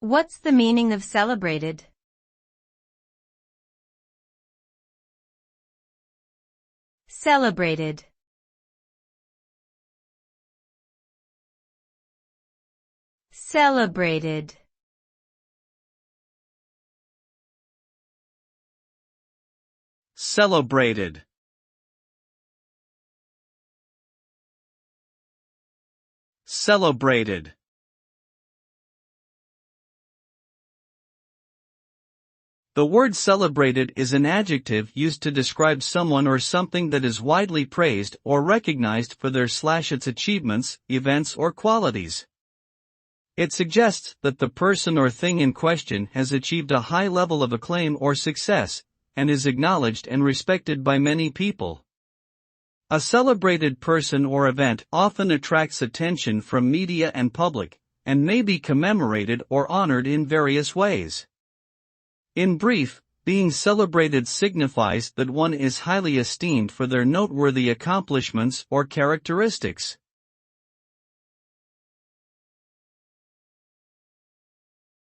What's the meaning of celebrated? Celebrated. Celebrated. Celebrated. Celebrated. The word celebrated is an adjective used to describe someone or something that is widely praised or recognized for their/its achievements, events or qualities. It suggests that the person or thing in question has achieved a high level of acclaim or success, and is acknowledged and respected by many people. A celebrated person or event often attracts attention from media and public, and may be commemorated or honored in various ways. In brief, being celebrated signifies that one is highly esteemed for their noteworthy accomplishments or characteristics.